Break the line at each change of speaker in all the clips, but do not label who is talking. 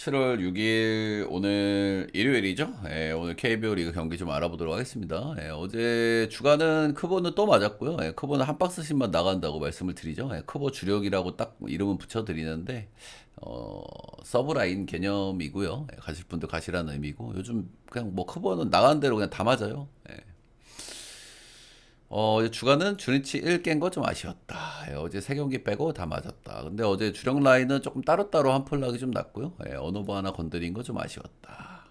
7월 6일 오늘 일요일이죠. 예, 오늘 KBO 리그 경기 좀 알아보도록 하겠습니다. 예, 어제 주간은 크보는 또 맞았고요. 예, 크보는 한 박스씩만 나간다고 말씀을 드리죠. 예, 크보 주력이라고 딱 이름은 붙여드리는데 서브라인 개념이고요. 예, 가실 분들 가시라는 의미고 요즘 그냥 뭐 크보는 나간 대로 그냥 다 맞아요. 예. 주간은 주니치 1 깬 거 좀 아쉬웠다. 예, 어제 세 경기 빼고 다 맞았다. 근데 어제 주력 라인은 조금 따로따로 한 폴락이 좀 났고요. 예, 언오버 하나 건드린 거 좀 아쉬웠다.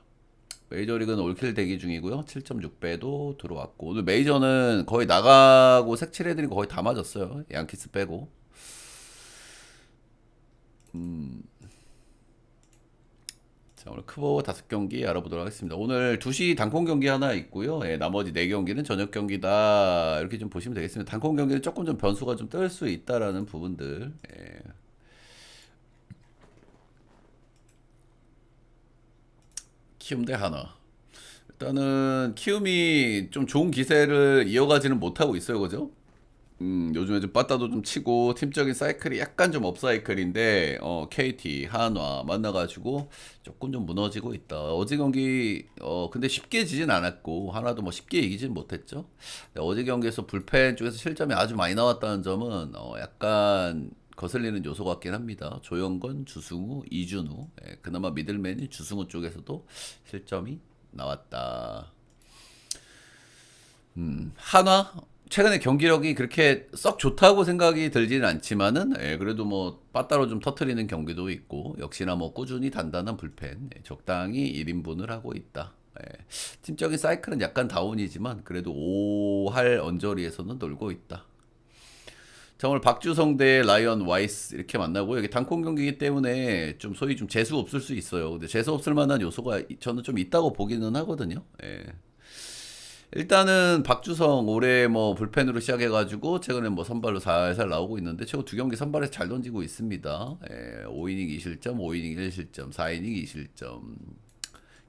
메이저리그는 올킬 대기 중이고요. 7.6배도 들어왔고 오늘 메이저는 거의 나가고 색칠해드린 거 거의 다 맞았어요. 양키스 빼고. 자, 오늘 크보 5경기 알아보도록 하겠습니다. 오늘 2시 단콩 경기 하나 있고요. 예, 나머지 4경기는 저녁 경기다. 이렇게 좀 보시면 되겠습니다. 단콩 경기는 조금 좀 변수가 좀 뜰 수 있다라는 부분들. 예, 키움 대 하나. 일단은 키움이 좀 좋은 기세를 이어가지는 못하고 있어요. 그죠? 요즘에 좀 빠따도 좀 치고 팀적인 사이클이 약간 좀 업사이클인데 KT, 한화 만나가지고 조금 좀 무너지고 있다. 어제 경기 근데 쉽게 지진 않았고 하나도 뭐 쉽게 이기진 못했죠. 근데 어제 경기에서 불펜 쪽에서 실점이 아주 많이 나왔다는 점은 약간 거슬리는 요소 같긴 합니다. 조영건, 주승우, 이준우, 그나마 미들맨이 주승우 쪽에서도 실점이 나왔다. 한화 최근에 경기력이 그렇게 썩 좋다고 생각이 들지는 않지만은 그래도 뭐 빠따로 좀 터트리는 경기도 있고 역시나 뭐 꾸준히 단단한 불펜 적당히 1인분을 하고 있다. 팀적인 사이클은 약간 다운이지만 그래도 5할 언저리에서는 놀고 있다. 자, 오늘 박주성 대 라이언 와이스 이렇게 만나고 여기 단콩 경기이기 때문에 좀 소위 좀 재수 없을 수 있어요. 근데 재수 없을 만한 요소가 저는 좀 있다고 보기는 하거든요. 일단은 박주성 올해 뭐 불펜으로 시작해가지고 최근에 뭐 선발로 살살 나오고 있는데 최근 두 경기 선발에서 잘 던지고 있습니다. 5이닝 2실점, 5이닝 1실점, 4이닝 2실점.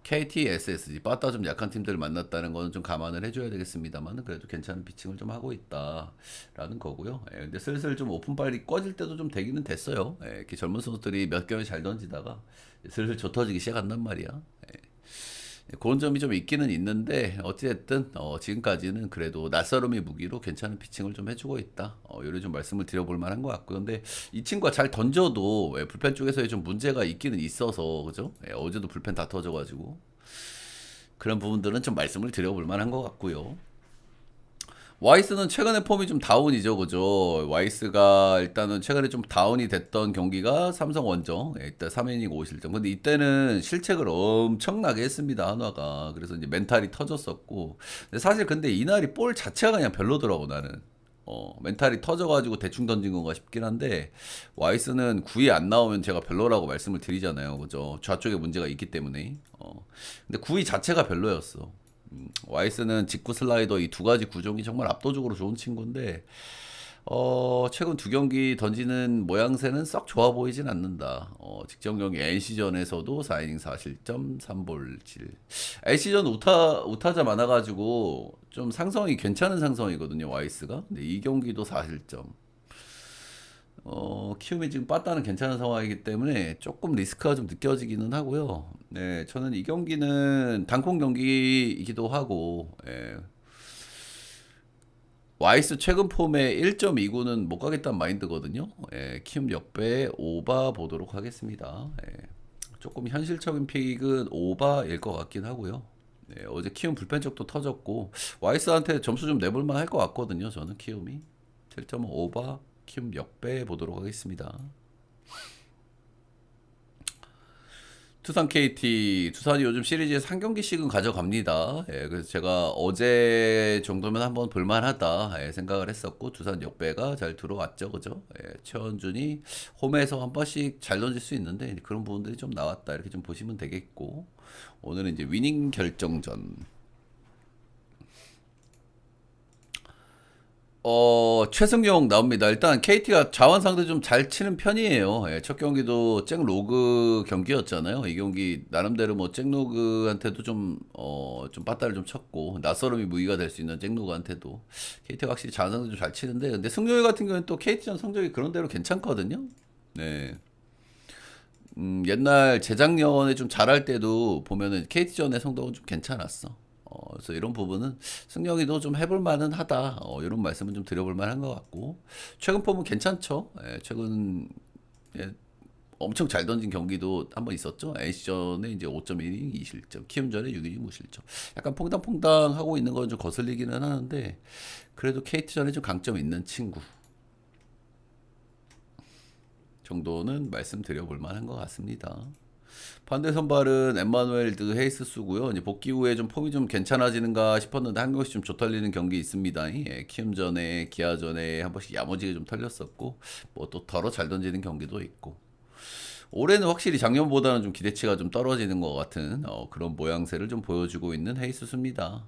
KT, SSG 빠따 좀 약한 팀들을 만났다는 거는 좀 감안을 해줘야 되겠습니다만 그래도 괜찮은 피칭을 좀 하고 있다라는 거고요. 근데 슬슬 좀 오픈발이 꺼질 때도 좀 되기는 됐어요. 이렇게 젊은 선수들이 몇 경기 잘 던지다가 슬슬 조 터지기 시작한단 말이야. 그런 점이 좀 있기는 있는데 어찌됐든 지금까지는 그래도 낯설음이 무기로 괜찮은 피칭을 좀 해주고 있다. 요래 좀 말씀을 드려볼 만한 것 같고요. 근데 이 친구가 잘 던져도 불펜 쪽에서의 좀 문제가 있기는 있어서 그죠? 어제도 불펜 다 터져가지고 그런 부분들은 좀 말씀을 드려볼 만한 것 같고요. 와이스는 최근에 폼이 좀 다운이죠, 그죠? 와이스가 일단은 최근에 좀 다운이 됐던 경기가 삼성 원정, 일단 3이닝 5실점. 근데 이때는 실책을 엄청나게 했습니다, 한화가. 그래서 이제 멘탈이 터졌었고. 근데 사실 근데 이날이 볼 자체가 그냥 별로더라고, 나는. 멘탈이 터져가지고 대충 던진 건가 싶긴 한데, 와이스는 9위 안 나오면 제가 별로라고 말씀을 드리잖아요, 그죠? 좌쪽에 문제가 있기 때문에. 근데 9위 자체가 별로였어. 와이스는 직구 슬라이더 이 두 가지 구종이 정말 압도적으로 좋은 친구인데 최근 두 경기 던지는 모양새는 썩 좋아 보이진 않는다. 직전 경기 NC전에서도 4이닝 4실점 3볼 7. NC전 우타자 많아가지고 좀 상성이 괜찮은 상성이거든요, 와이스가. 근데 이 경기도 4실점. 키움이 지금 빠따는 괜찮은 상황이기 때문에 조금 리스크가 좀 느껴지기는 하고요. 네, 저는 이 경기는 단콩 경기이기도 하고, 와이스 최근 폼에 1.29는 못 가겠다는 마인드거든요. 키움 역배 오바 보도록 하겠습니다. 조금 현실적인 픽은 오바일 것 같긴 하고요. 어제 키움 불펜 쪽도 터졌고, 와이스한테 점수 좀 내볼만 할 것 같거든요. 저는 키움이. 7.5 오바 키움 역배 보도록 하겠습니다. 투산 KT 투산이 요즘 시리즈에서 한 경기씩은 가져갑니다. 그래서 제가 어제 정도면 한번 볼만하다 생각을 했었고 두산 역배가 잘 들어왔죠, 그죠? 최원준이 홈에서 한 번씩 잘 던질 수 있는데 그런 부분들이 좀 나왔다 이렇게 좀 보시면 되겠고 오늘은 이제 위닝 결정전. 최승용 나옵니다. 일단 KT가 자원 상대 좀 잘 치는 편이에요. 첫 경기도 잭 로그 경기였잖아요. 이 경기 나름대로 뭐 잭 로그한테도 좀 빠따를 좀 쳤고 낯설음이 무기가 될 수 있는 잭 로그한테도 KT가 확실히 자원 상대 좀 잘 치는데 근데 승용이 같은 경우는 또 KT전 성적이 그런 대로 괜찮거든요. 네. 옛날 재작년에 좀 잘할 때도 보면은 KT전의 성적은 좀 괜찮았어. 그래서 이런 부분은 승력이도 좀 해볼 만은 하다. 이런 말씀은 좀 드려볼 만한 것 같고. 최근 폼은 괜찮죠. 예, 최근 예, 엄청 잘 던진 경기도 한번 있었죠. NC전에 이제 5.1이닝 2실점, 키움전에 6이닝 무실점. 약간 퐁당퐁당 하고 있는 건 좀 거슬리기는 하는데, 그래도 KT전에 좀 강점 있는 친구 정도는 말씀드려볼 만한 것 같습니다. 반대 선발은 엠마누엘 헤이스스고요. 이제 복귀 후에 좀 폼이 좀 괜찮아지는가 싶었는데 한 경기씩 좀 조털리는 경기 있습니다. 예, 키움전에 기아전에 한 번씩 야무지게 좀 털렸었고 뭐 또 더러 잘 던지는 경기도 있고 올해는 확실히 작년보다는 좀 기대치가 좀 떨어지는 것 같은 그런 모양새를 좀 보여주고 있는 헤이스스입니다.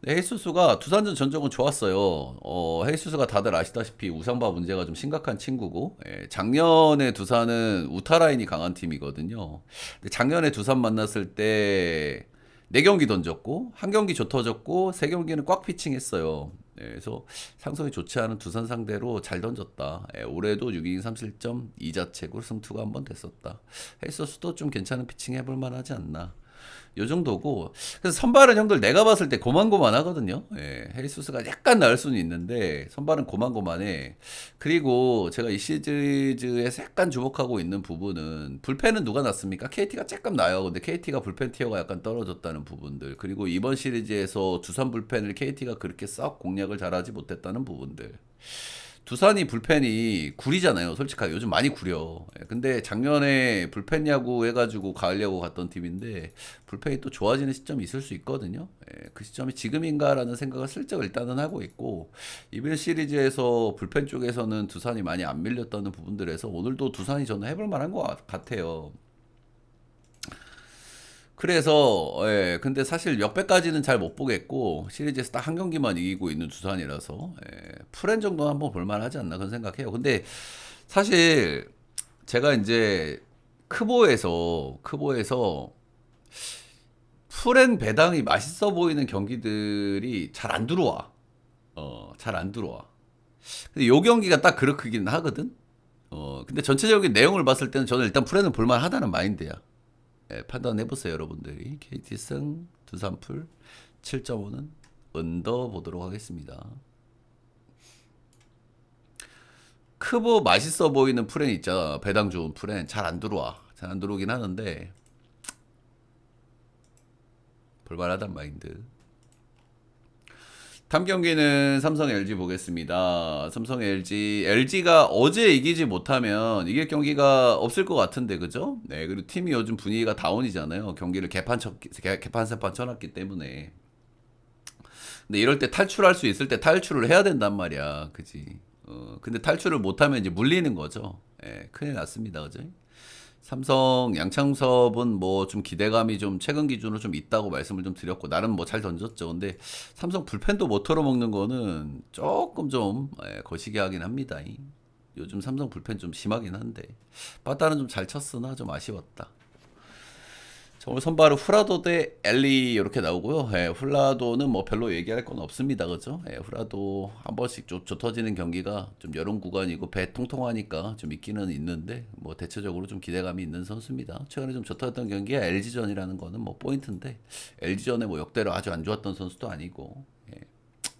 네, 헤이수스가 두산전 전적은 좋았어요. 헤이수스가 다들 아시다시피 우상바 문제가 좀 심각한 친구고, 예, 작년에 두산은 우타라인이 강한 팀이거든요. 근데 작년에 두산 만났을 때 4경기 던졌고, 1경기 좁혀졌고, 3경기는 꽉 피칭했어요. 예, 그래서 상성이 좋지 않은 두산 상대로 잘 던졌다. 예, 올해도 6이닝 3실점 2자책으로 승투가 한번 됐었다. 헤이수스도 좀 괜찮은 피칭 해볼 만하지 않나. 요 정도고. 그래서 선발은 형들 내가 봤을 때 고만고만하거든요. 예, 헤이수스가 약간 나을 수는 있는데 선발은 고만고만해. 그리고 제가 이 시리즈에서 약간 주목하고 있는 부분은 불펜은 누가 났습니까? KT가 조금 나요. 근데 KT가 불펜 티어가 약간 떨어졌다는 부분들. 그리고 이번 시리즈에서 두산 불펜을 KT가 그렇게 썩 공략을 잘하지 못했다는 부분들. 두산이 불펜이 구리잖아요. 솔직하게 요즘 많이 구려. 예, 근데 작년에 불펜 야구 해가지고 가을 야구 갔던 팀인데 불펜이 또 좋아지는 시점이 있을 수 있거든요. 예, 그 시점이 지금인가라는 생각을 슬쩍 일단은 하고 있고 이번 시리즈에서 불펜 쪽에서는 두산이 많이 안 밀렸다는 부분들에서 오늘도 두산이 저는 해볼 만한 것 같아요. 그래서 예, 근데 사실 역배까지는 잘 못 보겠고 시리즈에서 딱 한 경기만 이기고 있는 두산이라서 프렌 정도 한번 볼만하지 않나 그런 생각해요. 근데 사실 제가 이제 크보에서 프렌 배당이 맛있어 보이는 경기들이 잘 안 들어와. 잘 안 들어와. 근데 요 경기가 딱 그렇긴 하거든. 근데 전체적인 내용을 봤을 때는 저는 일단 프렌은 볼만하다는 마인드야. 예, 판단해보세요, 여러분들이. KT승 두산풀 7.5는 언더 보도록 하겠습니다. 크보 맛있어 보이는 프렌 있잖아. 배당 좋은 프렌. 잘 안 들어와. 잘 안 들어오긴 하는데, 볼만하단 마인드. 다음 경기는 삼성 LG 보겠습니다. 삼성 LG가 어제 이기지 못하면 이길 경기가 없을 것 같은데, 그죠? 네, 그리고 팀이 요즘 분위기가 다운이잖아요. 경기를 개판 세판 쳐놨기 때문에. 근데 이럴 때 탈출할 수 있을 때 탈출을 해야 된단 말이야. 그지? 근데 탈출을 못하면 이제 물리는 거죠. 예, 큰일 났습니다. 그죠? 삼성 양창섭은 뭐 좀 기대감이 좀 최근 기준으로 좀 있다고 말씀을 좀 드렸고 나름 뭐 잘 던졌죠. 근데 삼성 불펜도 못 털어먹는 거는 조금 좀 거시기 하긴 합니다. 요즘 삼성 불펜 좀 심하긴 한데 빠따는 좀 잘 쳤으나 좀 아쉬웠다. 오늘 선발은 후라도 대 엘리 이렇게 나오고요. 예, 후라도는 뭐 별로 얘기할 건 없습니다. 그죠? 예, 후라도 한 번씩 좀 좁혀지는 경기가 좀 여름 구간이고 배 통통하니까 좀 있기는 있는데 뭐 대체적으로 좀 기대감이 있는 선수입니다. 최근에 좀 좁혀졌던 경기가 LG전이라는 거는 뭐 포인트인데 LG전에 뭐 역대로 아주 안 좋았던 선수도 아니고 예,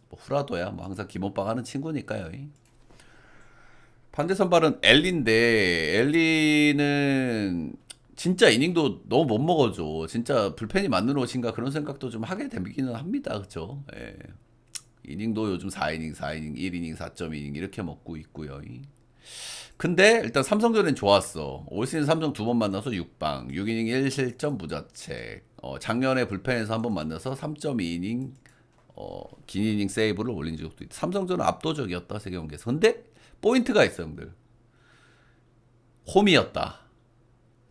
뭐 후라도야 뭐 항상 기본빵 하는 친구니까요. 반대 선발은 엘리인데 엘리는 진짜 이닝도 너무 못 먹어줘. 진짜 불펜이 맞는 옷인가 그런 생각도 좀 하게 되기는 합니다. 그쵸? 예. 이닝도 요즘 4이닝, 4이닝, 1이닝, 4.2이닝 이렇게 먹고 있고요. 근데 일단 삼성전엔 좋았어. 올 시즌 삼성 2번 만나서 6방, 6이닝 1실점 무자책. 작년에 불펜에서 한 번 만나서 3.2이닝 긴 이닝 세이브를 올린 적도 있다. 삼성전은 압도적이었다. 세 경기에서. 근데 포인트가 있어, 형들. 홈이었다.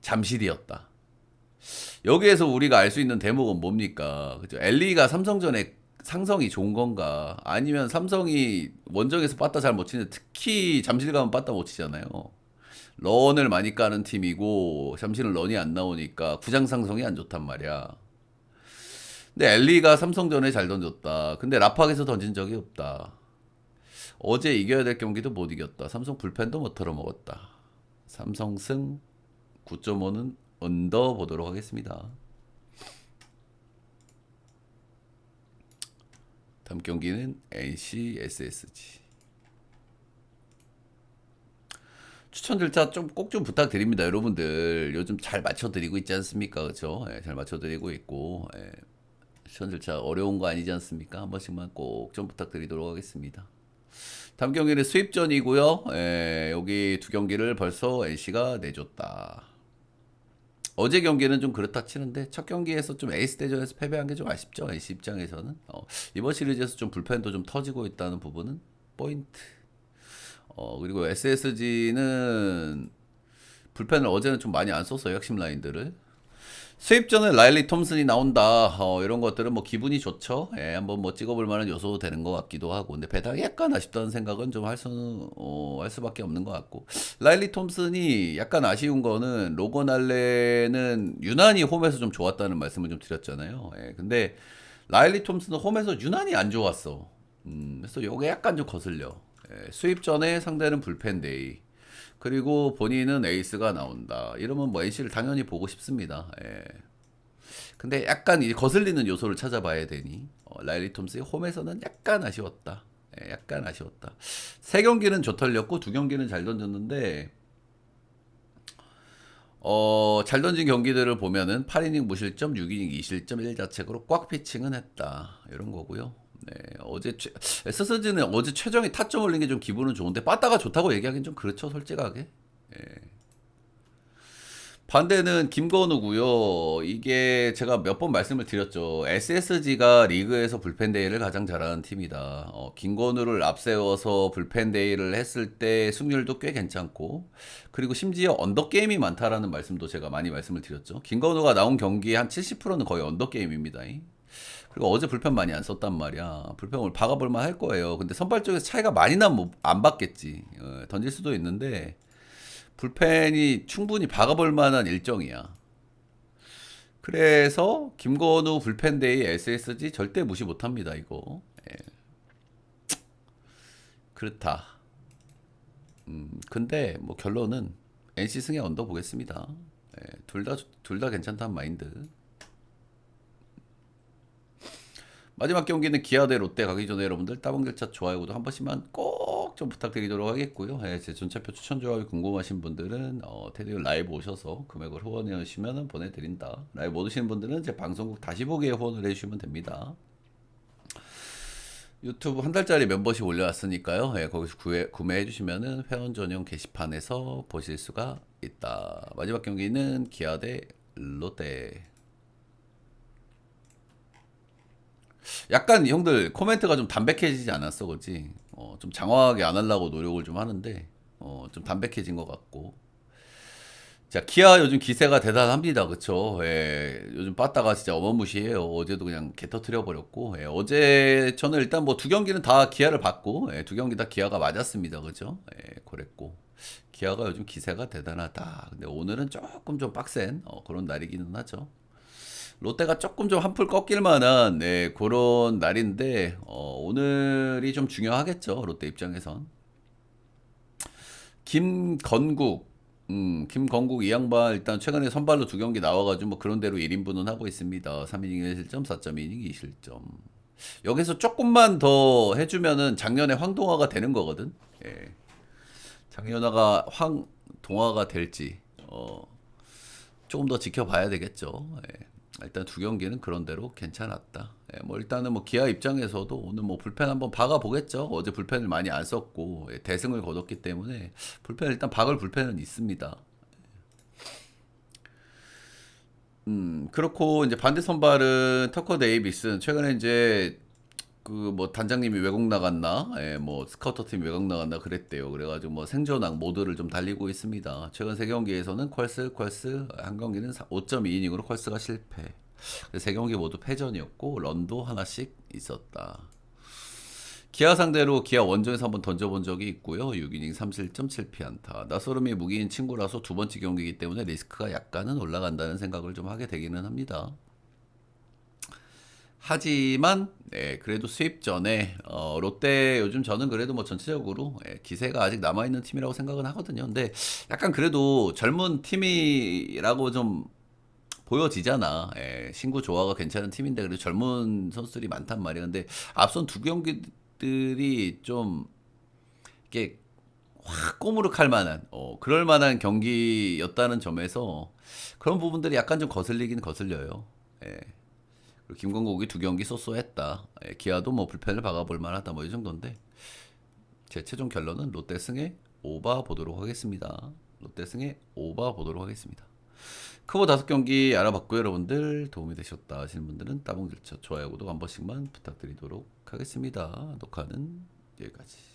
잠실이었다. 여기에서 우리가 알 수 있는 대목은 뭡니까? 그죠? 엘리가 삼성전에 상성이 좋은 건가? 아니면 삼성이 원정에서 빠따 잘 못 치는데 특히 잠실 가면 빠따 못 치잖아요. 런을 많이 까는 팀이고 잠실은 런이 안 나오니까 구장 상성이 안 좋단 말이야. 근데 엘리가 삼성전에 잘 던졌다. 근데 라팍에서 던진 적이 없다. 어제 이겨야 될 경기도 못 이겼다. 삼성 불펜도 못 털어먹었다. 삼성승 9.5는 언더 보도록 하겠습니다. 다음 경기는 NC SSG. 추천 절차 꼭 좀 부탁드립니다. 여러분들 요즘 잘 맞춰드리고 있지 않습니까? 그렇죠? 예, 잘 맞춰드리고 있고, 예, 추천 절차 어려운 거 아니지 않습니까? 한 번씩만 꼭 좀 부탁드리도록 하겠습니다. 다음 경기는 수입전이고요. 예, 여기 두 경기를 벌써 NC가 내줬다. 어제 경기는 좀 그렇다 치는데 첫 경기에서 좀 에이스 대전에서 패배한 게 좀 아쉽죠. NC 입장에서는 이번 시리즈에서 좀 불펜도 좀 터지고 있다는 부분은 포인트. 그리고 SSG는 불펜을 어제는 좀 많이 안 썼어요. 핵심 라인들을. 수입전에 라일리 톰슨이 나온다. 이런 것들은 뭐 기분이 좋죠. 예, 한번 뭐 찍어볼 만한 요소도 되는 것 같기도 하고. 근데 배당이 약간 아쉽다는 생각은 좀 할 수밖에 없는 것 같고. 라일리 톰슨이 약간 아쉬운 거는 로건 알렌은 유난히 홈에서 좀 좋았다는 말씀을 좀 드렸잖아요. 예, 근데 라일리 톰슨은 홈에서 유난히 안 좋았어. 그래서 요게 약간 좀 거슬려. 예, 수입 전에 상대는 불펜데이. 그리고 본인은 에이스가 나온다. 이러면 뭐 NC를 당연히 보고 싶습니다. 예. 근데 약간 이 거슬리는 요소를 찾아봐야 되니 라일리 톰스의 홈에서는 약간 아쉬웠다. 예, 약간 아쉬웠다. 세 경기는 좋털렸고 두 경기는 잘 던졌는데 잘 던진 경기들을 보면은 8이닝 무실점, 6이닝 2실점 1자책으로 꽉 피칭은 했다. 이런 거고요. 네, SSG는 어제 최정이 타점 올린 게 좀 기분은 좋은데 빠따가 좋다고 얘기하기는 좀 그렇죠, 솔직하게. 예. 반대는 김건우고요. 이게 제가 몇 번 말씀을 드렸죠. SSG가 리그에서 불펜 데이를 가장 잘하는 팀이다. 김건우를 앞세워서 불펜 데이를 했을 때 승률도 꽤 괜찮고, 그리고 심지어 언더 게임이 많다라는 말씀도 제가 많이 말씀을 드렸죠. 김건우가 나온 경기의 한 70%는 거의 언더 게임입니다. 그리고 어제 불펜 많이 안 썼단 말이야. 불펜을 박아볼만 할 거예요. 근데 선발 쪽에서 차이가 많이 나면 뭐안 받겠지. 던질 수도 있는데 불펜이 충분히 박아볼 만한 일정이야. 그래서 김건우 불펜데이 SSG 절대 무시 못합니다. 이거. 예. 그렇다. 근데 뭐 결론은 NC 승에 언더 보겠습니다. 예, 둘 다 괜찮다는 마인드. 마지막 경기는 기아 대 롯데 가기 전에 여러분들 따봉 절차 좋아요도 한 번씩만 꼭 좀 부탁드리도록 하겠고요. 예, 제 전차표 추천 조합이 궁금하신 분들은 테디오 라이브 오셔서 금액을 후원해 주시면 보내드린다. 라이브 못 오시는 분들은 제 방송국 다시 보기에 후원을 해주시면 됩니다. 유튜브 한 달짜리 멤버십 올려왔으니까요. 예, 거기서 구매해 주시면은 회원 전용 게시판에서 보실 수가 있다. 마지막 경기는 기아 대 롯데. 약간 형들 코멘트가 좀 담백해지지 않았어, 그렇지? 좀 장황하게 안 하려고 노력을 좀 하는데 좀 담백해진 것 같고. 자, 기아 요즘 기세가 대단합니다, 그쵸? 예, 요즘 빠따가 진짜 어마무시해요. 어제도 그냥 개 터트려 버렸고, 예, 어제 저는 일단 뭐 두 경기는 다 기아를 봤고, 예, 두 경기 다 기아가 맞았습니다, 그죠? 예, 그랬고. 기아가 요즘 기세가 대단하다. 근데 오늘은 조금 좀 빡센 그런 날이기는 하죠. 롯데가 조금 좀 한풀 꺾일 만한 네, 그런 날인데 오늘이 좀 중요하겠죠. 롯데 입장에선. 김건국 김건국 이 양반 일단 최근에 선발로 두 경기 나와가지고 뭐 그런 대로 1인분은 하고 있습니다. 3이닝 1실점, 4.2이닝 2실점. 여기서 조금만 더 해주면은 작년에 황동화가 되는 거거든. 예. 작년화가 황동화가 될지 조금 더 지켜봐야 되겠죠. 예. 일단 두 경기는 그런 대로 괜찮았다. 예, 뭐 일단은 뭐 기아 입장에서도 오늘 뭐 불펜 한번 박아 보겠죠. 어제 불펜을 많이 안 썼고 대승을 거뒀기 때문에 불펜 일단 박을 불펜은 있습니다. 그렇고 이제 반대 선발은 터커 데이비슨 최근에 이제 그 뭐 단장님이 외국 나갔나, 예, 뭐 스카우터 팀 외국 나갔나 그랬대요. 그래가지고 뭐 생존왕 모드를 좀 달리고 있습니다. 최근 세 경기에서는 퀄스 한 경기는 5.2이닝으로 퀄스가 실패. 세 경기 모두 패전이었고 런도 하나씩 있었다. 기아 상대로 기아 원정에서 한번 던져본 적이 있고요. 6이닝 3실점 7피안타. 나소름이 무기인 친구라서 두 번째 경기이기 때문에 리스크가 약간은 올라간다는 생각을 좀 하게 되기는 합니다. 하지만 그래도 수입 전에 롯데 요즘 저는 그래도 뭐 전체적으로 기세가 아직 남아 있는 팀이라고 생각은 하거든요. 근데 약간 그래도 젊은 팀이라고 좀 보여지잖아. 신구 조화가 괜찮은 팀인데 그래도 젊은 선수들이 많단 말이야. 근데 앞선 두 경기들이 좀 이게 확 꼬무룩할 만한 그럴 만한 경기였다는 점에서 그런 부분들이 약간 좀 거슬리긴 거슬려요. 예. 그리고 김광국이 두 경기 쏘쏘했다. 기아도 뭐 불펜을 박아볼 만하다. 뭐 이 정도인데 제 최종 결론은 롯데 승에 오바 보도록 하겠습니다. 롯데 승에 오바 보도록 하겠습니다. 크보 5경기 알아봤고요. 여러분들 도움이 되셨다 하시는 분들은 따봉 들쳐 좋아요 구독 한 번씩만 부탁드리도록 하겠습니다. 녹화는 여기까지.